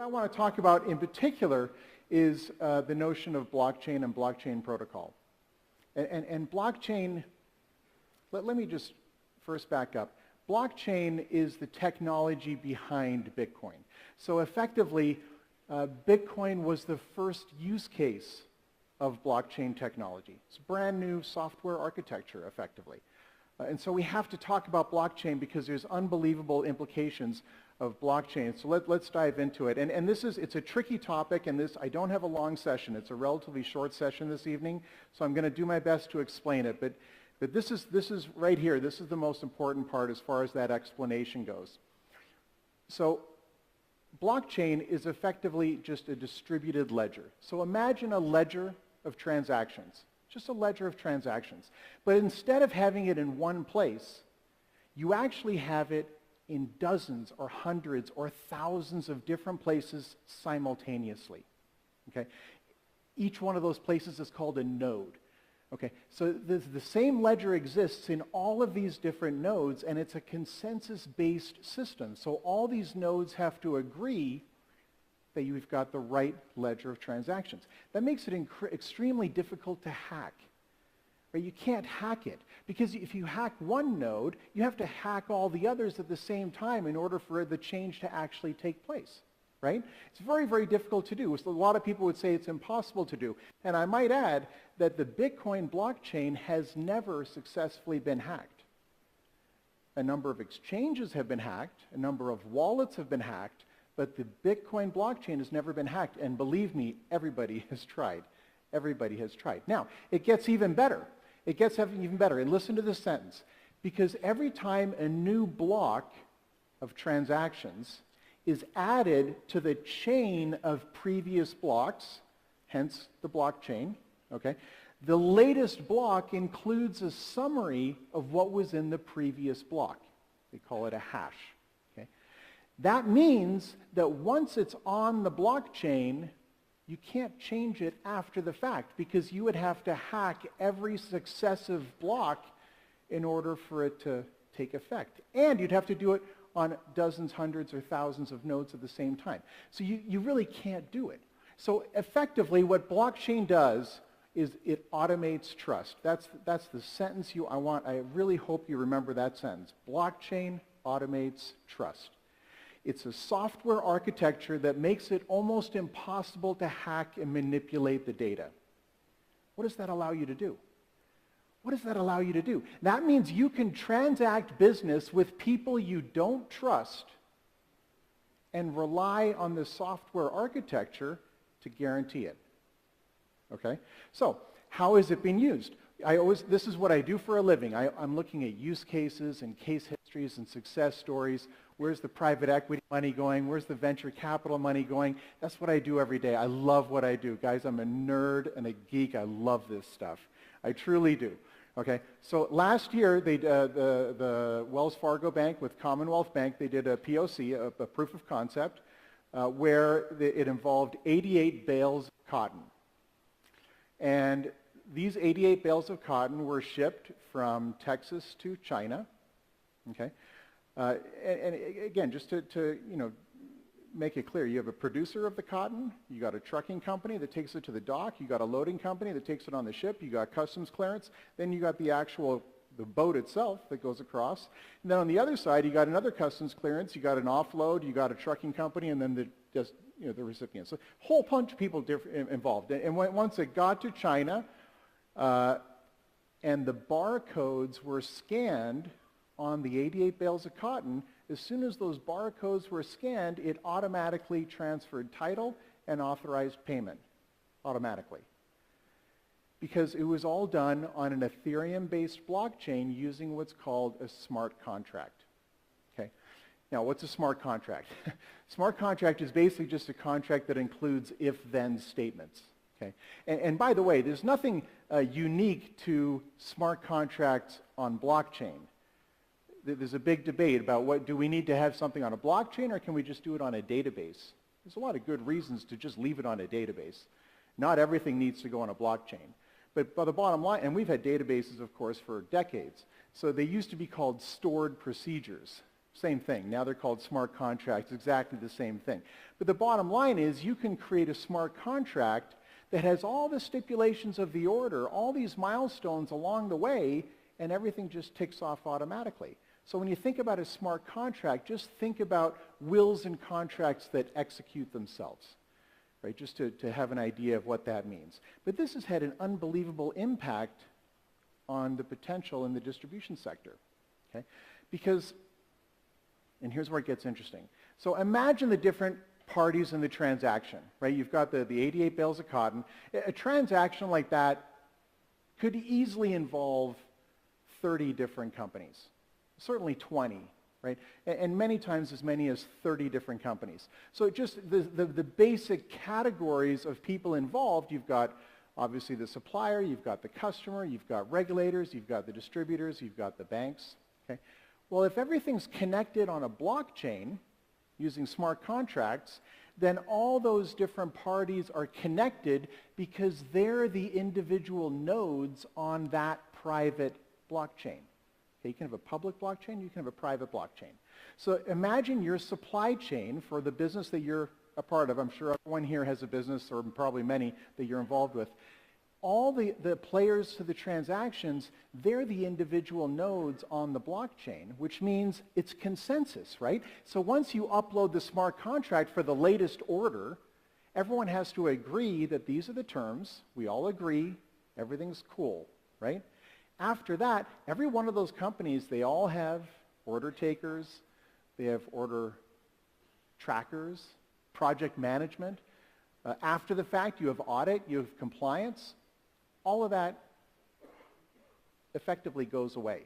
I want to talk about in particular is the notion of blockchain and blockchain protocol. And blockchain, let me just first back up. Blockchain is the technology behind Bitcoin. So effectively, Bitcoin was the first use case of blockchain technology. It's brand new software architecture, effectively. And so we have to talk about blockchain because there's unbelievable implications of blockchain. So let's dive into it. And it's a tricky topic, and I don't have a long session. It's a relatively short session this evening, so I'm going to do my best to explain it. But this is right here. This is the most important part as far as that explanation goes. So blockchain is effectively just a distributed ledger. So imagine a ledger of transactions. Just a ledger of transactions. But instead of having it in one place, you actually have it in dozens or hundreds or thousands of different places simultaneously. Okay? Each one of those places is called a node. Okay? So the same ledger exists in all of these different nodes, and it's a consensus-based system. So all these nodes have to agree that you've got the right ledger of transactions. That makes it extremely difficult to hack. Right? You can't hack it, because if you hack one node, you have to hack all the others at the same time in order for the change to actually take place. Right? It's very, very difficult to do. So a lot of people would say it's impossible to do. And I might add that the Bitcoin blockchain has never successfully been hacked. A number of exchanges have been hacked, a number of wallets have been hacked, but the Bitcoin blockchain has never been hacked, and believe me, everybody has tried. Everybody has tried. Now, it gets even better. It gets even better, and listen to this sentence. Because every time a new block of transactions is added to the chain of previous blocks, hence the blockchain, okay, the latest block includes a summary of what was in the previous block. They call it a hash. That means that once it's on the blockchain, you can't change it after the fact, because you would have to hack every successive block in order for it to take effect. And you'd have to do it on dozens, hundreds, or thousands of nodes at the same time. So you really can't do it. So effectively, what blockchain does is it automates trust. That's the sentence I really hope you remember that sentence. Blockchain automates trust. It's a software architecture that makes it almost impossible to hack and manipulate the data. What does that allow you to do? What does that allow you to do? That means you can transact business with people you don't trust and rely on the software architecture to guarantee it. Okay? So, how is it being used? This is what I do for a living. I'm looking at use cases and case histories and success stories. Where's the private equity money going? Where's the venture capital money going? That's what I do every day. I love what I do. Guys, I'm a nerd and a geek. I love this stuff. I truly do. Okay, so last year, the Wells Fargo Bank with Commonwealth Bank, they did a POC, a proof of concept, where it involved 88 bales of cotton. And these 88 bales of cotton were shipped from Texas to China. Okay, and again, just to make it clear, you have a producer of the cotton, you got a trucking company that takes it to the dock, you got a loading company that takes it on the ship, you got customs clearance, then you got the boat itself that goes across, and then on the other side you got another customs clearance, you got an offload, you got a trucking company, and then the recipient. So a whole bunch of people involved. And once it got to China, and the barcodes were scanned on the 88 bales of cotton, as soon as those barcodes were scanned, it automatically transferred title and authorized payment automatically. Because it was all done on an Ethereum-based blockchain using what's called a smart contract. Okay. Now, what's a smart contract? Smart contract is basically just a contract that includes if-then statements. Okay. And by the way, there's nothing unique to smart contracts on blockchain. There's a big debate about do we need to have something on a blockchain, or can we just do it on a database? There's a lot of good reasons to just leave it on a database. Not everything needs to go on a blockchain. But by the bottom line, and we've had databases, of course, for decades. So they used to be called stored procedures. Same thing. Now they're called smart contracts, exactly the same thing. But the bottom line is you can create a smart contract that has all the stipulations of the order, all these milestones along the way, and everything just ticks off automatically. So when you think about a smart contract, just think about wills and contracts that execute themselves, right? Just to have an idea of what that means. But this has had an unbelievable impact on the potential in the distribution sector, okay? Because, and here's where it gets interesting. So imagine the different parties in the transaction, right? You've got the 88 bales of cotton. A transaction like that could easily involve 30 different companies, certainly 20, right? And many times as many as 30 different companies. So just the basic categories of people involved, you've got obviously the supplier, you've got the customer, you've got regulators, you've got the distributors, you've got the banks, okay? Well, if everything's connected on a blockchain using smart contracts, then all those different parties are connected because they're the individual nodes on that private blockchain. Okay, you can have a public blockchain, you can have a private blockchain. So imagine your supply chain for the business that you're a part of. I'm sure everyone here has a business, or probably many, that you're involved with. All the players to the transactions, they're the individual nodes on the blockchain, which means it's consensus, right? So once you upload the smart contract for the latest order, everyone has to agree that these are the terms. We all agree. Everything's cool, right? After that, every one of those companies, they all have order takers. They have order trackers, project management. After the fact, you have audit, you have compliance. All of that effectively goes away.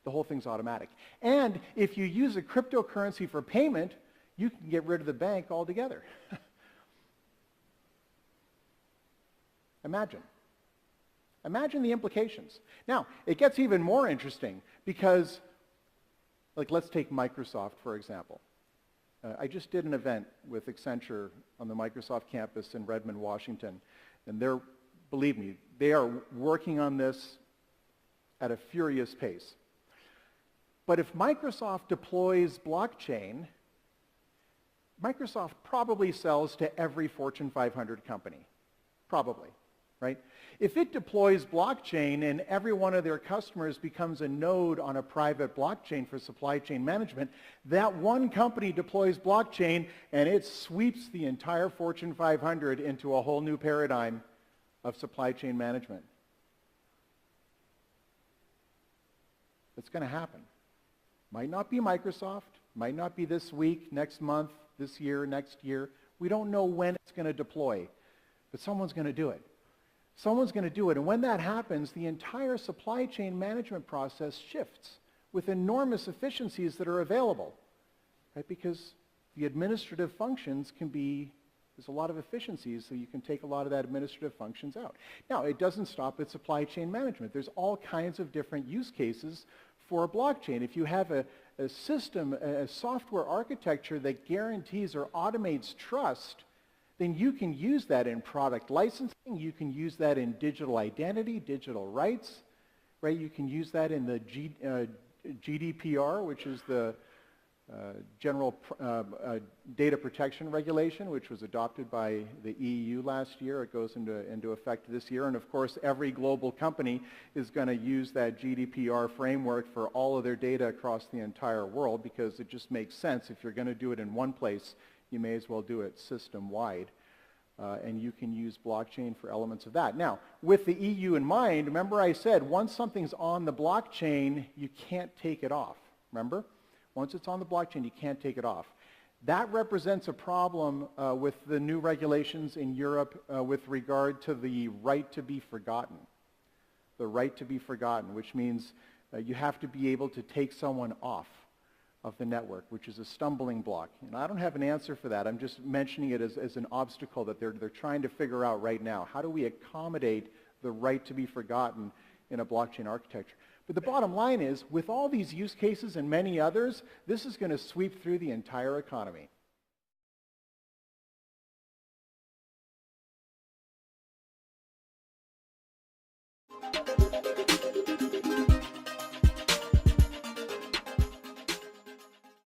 The whole thing's automatic. And if you use a cryptocurrency for payment, you can get rid of the bank altogether. Imagine. Imagine the implications. Now, it gets even more interesting because, like, let's take Microsoft, for example. I just did an event with Accenture on the Microsoft campus in Redmond, Washington, and they're, believe me, they are working on this at a furious pace. But if Microsoft deploys blockchain, Microsoft probably sells to every Fortune 500 company. Probably, right? If it deploys blockchain and every one of their customers becomes a node on a private blockchain for supply chain management, that one company deploys blockchain and it sweeps the entire Fortune 500 into a whole new paradigm of supply chain management. It's going to happen. Might not be Microsoft, might not be this week, next month, this year, next year. We don't know when it's going to deploy, but someone's going to do it. Someone's going to do it, and when that happens, the entire supply chain management process shifts with enormous efficiencies that are available, right? Because the administrative functions can be, there's a lot of efficiencies, so you can take a lot of that administrative functions out. Now, it doesn't stop at supply chain management. There's all kinds of different use cases for a blockchain. If you have a system, a software architecture that guarantees or automates trust, then you can use that in product licensing, you can use that in digital identity, digital rights, right? You can use that in the GDPR, which is the General Data Protection Regulation, which was adopted by the EU last year. It goes into effect this year. And of course, every global company is going to use that GDPR framework for all of their data across the entire world, because it just makes sense. If you're going to do it in one place, you may as well do it system-wide. And you can use blockchain for elements of that. Now, with the EU in mind, remember I said once something's on the blockchain, you can't take it off. Remember? Once it's on the blockchain, you can't take it off. That represents a problem with the new regulations in Europe with regard to the right to be forgotten. The right to be forgotten, which means you have to be able to take someone off of the network, which is a stumbling block. And I don't have an answer for that. I'm just mentioning it as an obstacle that they're trying to figure out right now. How do we accommodate the right to be forgotten in a blockchain architecture? But the bottom line is, with all these use cases and many others, this is going to sweep through the entire economy.